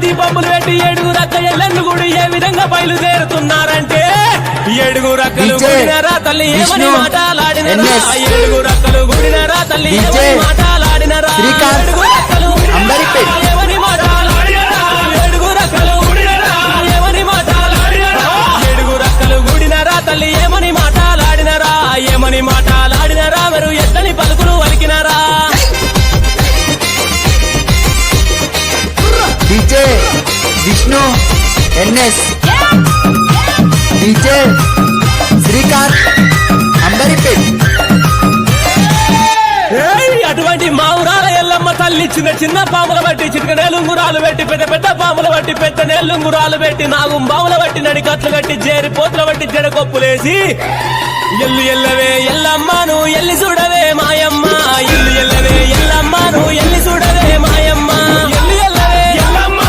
దీపములు పెట్టి ఏడుగురు అక్క ఎల్లెన్ను గుడి ఏ విధంగా బయలుదేరుతున్నారంటే ఏడుగురు అక్కలు గుడినరా తల్లి ఏమని మాటలాడినరా ఏడుగురు అక్కలు గుడినరా తల్లి ఏమని మాటలాడినరా ఏడుగురు అక్కలు ఏమని మాటలాడినరా ఏడుగురు అక్కలు గుడినరా ఏమని మాటలాడినరా ఏడుగురు అక్కలు గుడినరా తల్లి ఏమని మాటలాడినరా ఏమని మాటలాడినరా మరి ఎత్తని పలుకులు వలికినరా DJ Vishnu NS DJ Srikanth Amberpet అటువంటి మావురాల ఎల్లమ్మ తల్లి చిన్న చిన్న పాముల బట్టి చిటికనేలుంగురాలు పెట్టి పెద్ద పెద్ద పాముల బట్టి పెద్ద నేలుంగురాలు పెట్టి నాగుం బాముల బట్టి నడికట్లు కట్టి జేరి పోతుల బట్టి జడకొప్పులేసి ఎల్లు ఎల్లవే ఎల్లమ్మను ఎల్లి చూడవే మాయమ్మ ఎల్లు ఎల్లవే ఎల్లమ్మను ఎల్లి చూడవే మాయమ్మ ఎల్లు ఎల్లవే ఎల్లమ్మ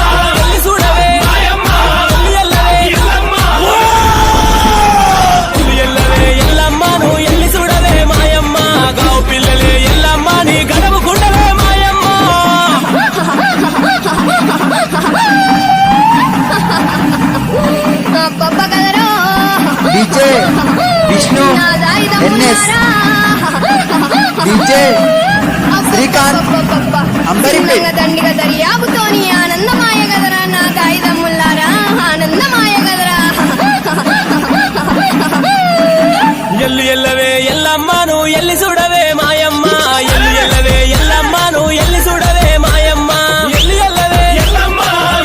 ఎల్లి చూడవే మాయమ్మ ఎల్లు ఎల్లవే ఎల్లమ్మ ఎల్లు ఎల్లవే ఎల్లమ్మను ఎల్లి చూడవే మాయమ్మ గావు పిల్లలే ఎల్లమ్మ నీ గడవు గుండవే మాయమ్మ DJ Vishnu NS DJ Srikanth Amberpet దండిగా దర్యాబుతోని ఆనందమాయ గదరా నా కాయిదమ్ముల్లారా ఆనందమాయ గదరా ఎల్లు ఎల్లవే ఎల్లమ్మను ఎల్లి చూడవే మాయమ్మ ఎల్లు ఎల్లవే ఎల్లమ్మను ఎల్లి చూడవే మాయమ్మ ఎల్లు ఎల్లవే ఎల్లమ్మ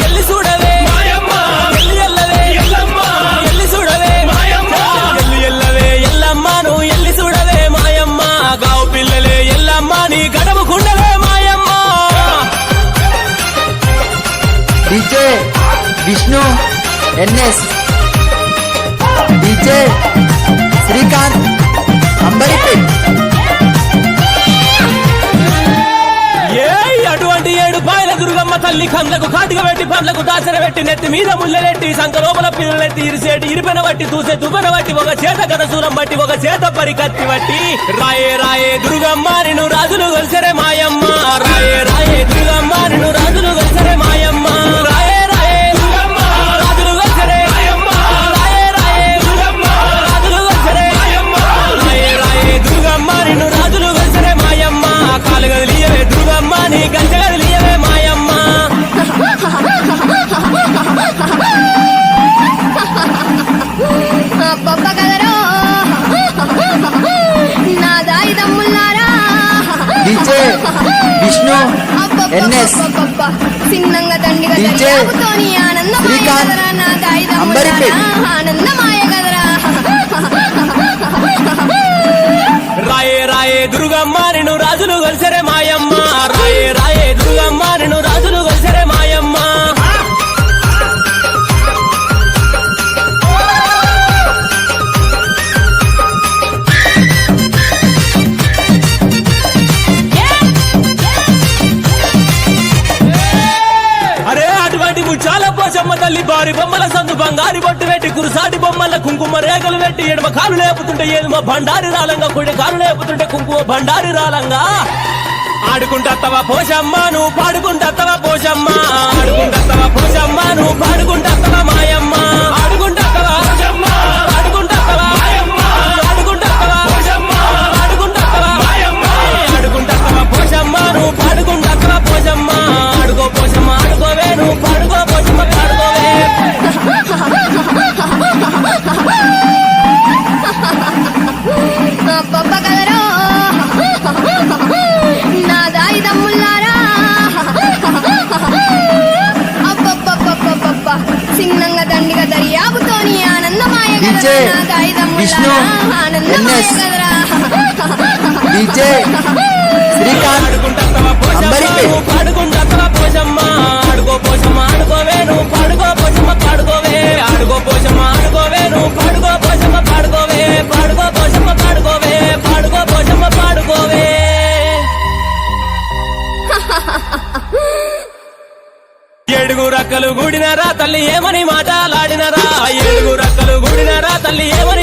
ఎల్లి చూడవే మాయమ్మ ఎల్లు ఎల్లవే ఎల్లమ్మ ఎల్లి చూడవే మాయమ్మ ఎల్లు ఎల్లవే ఎల్లమ్మను ఎల్లి చూడవే మాయమ్మ గావు పిల్లలే ఎల్లమ్మ నీ గడవు గుండవే మాయమ్మ DJ Vishnu NS DJ Srikanth Amberpet అటువంటి ఏడు పాయల దుర్గమ్మ తల్లి కండ్లకు కాటిక పెట్టి పండ్లకు దాచర పెట్టి నెత్తి మీద ముళ్ళెట్టి సంక లోపల పిల్లలెత్తి ఇరిసేటి ఇరిపెన బట్టి దూసే దువ్వెన బట్టి ఒక చేత కనసూరం బట్టి ఒక చేత పరికత్తి బట్టి రాయే రాయే దుర్గమ్మ నిన్ను రాజులు గొలిసరే మాయమ్మ రాయే రాయే దుర్గమ్మ నిన్ను రాజులు గొలిసరే మాయమ్మ రాయే రాయే దుర్గమ్మ రాజులు గొలిసరే మాయమ్మ రాయే రాయే దుర్గమ్మ రాజులు గొలిసరే మాయమ్మ రాయే రాయే దుర్గమ్మ నిన్ను రాజులు గొలిసరే మాయమ్మ కాలు గదిలియవే దుర్గమ్మ నీ గంట గదిలియవే మాయమ్మ అబ్బబ్బ గదరో నా దాయిదమ్ముల్లారా डीजे विष्णु एनएस చిన్నంగా దండిగా DJ దర్యాబుతోని ఆనందమాయ శ్రీకాంత్ గదరా నా అంబరీపేట్ కాయిదమ్ముల్లారా ఆనందమాయ గదరా రాయే రాయే దుర్గమ్మ నిన్ను రాజులు గొలిసరే మాయమ్మ రాయే రాయే దుర్గమ్మ నిన్ను రాజులు గొలిసరే మాయమ్మ అరే అటువంటి ముచ్చాల పోచమ్మ తల్లి బారి బొమ్మల సందు బంగారి బొట్టు పెట్టి కురుసాటి బొమ్మల కుంకుమ రేఖలు పెట్టి ఎడమ కాలు లేపుతుంటే ఏదుమ బండారి రాలంగా కుడి కాలు లేపుతుంటే కుంకుమ బండారి రాలంగా ఆడుకుంటత్తవా పోషమ్మ నువ్వు పాడుకుంటత్తవా పోషమ్మ ఆడుకుంటత్తవా పోషమ్మ నువ్వు పాడుకుంటత్తవా మాయమ్మ ఆడుకుంటత్తవా పోషమ్మ ఆడుకుంటత్తవా మాయమ్మ ఆడుకుంటత్తవా పోషమ్మ ఆడుకుంటత్తవా మాయమ్మ ఆడుకుంటత్తవా పోషమ్మ నువ్వు పాడుకుంటత్తవా పోషమ్మ ఆడుకో పోషమ్మ ఆడుకోవే నువ్వు పాడుకో పోషమ్మ పాడుకోవే అబ్బబ్బ గదరో నా దాయిదమ్ముల్లారా అబ్బబ్బబ్బబ్బబ్బ చిన్నంగా దండిగా దర్యాబుతోని ఆనందమాయ గదరా DJ నా కాయిదమ్ముల్లారా ఆనందమాయ NS గదరా डीजे श्रीकांत ఆడుకుంటత్తవా పోషమ్మ అంబరీపేట్ నువ్వు పాడుకుంటత్తవా పోషమ్మ ఆడుకో పోషమ్మ ఆడుకోవే నువ్వు పాడుకో పోషమ్మ పాడుకోవే ఆడుకో పోషమ్మ ఆడుకోవే నువ్వు పాడుకో పోషమ్మ పాడుకోవే పాడుకో పోషమ్మ పాడుకోవే పాడుకో పోషమ్మ పాడుకోవే ఏడుగురు అక్కలు గుడినరా తల్లి ఏమని మాటలాడినరా ఏడుగురు అక్కలు గుడినరా తల్లి ఏమని